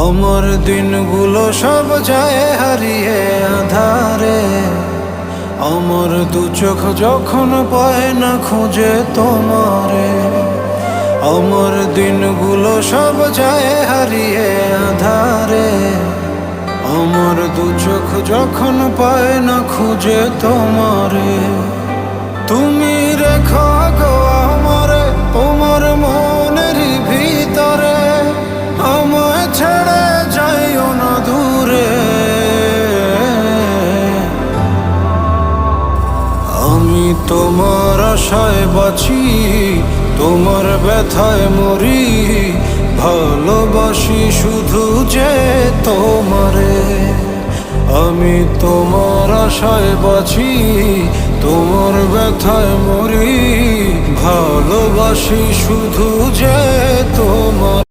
আমার দিনগুলো সব যায় হারিয়ে আধারে, আমার দু চোখ যখন পায় না খুঁজে তোমারে। আমার দিনগুলো সব যায় হারিয়ে আধারে, আমার দু চোখ যখন পায় না খুঁজে তোমারে। তুমি রেখো গো আমারে তোমার মনের ভিতরে, আমায় ছেড়ে যাইও না দূরে। আমি তোমার আশায় বাঁচি, তোমার ব্যথায় মরি, ভালোবাসি শুধু যে তোমারে। আমি তোমার আশায় বাঁচি, তোমার ব্যথায় মরি, ভালোবাসি শুধু যে তোমার।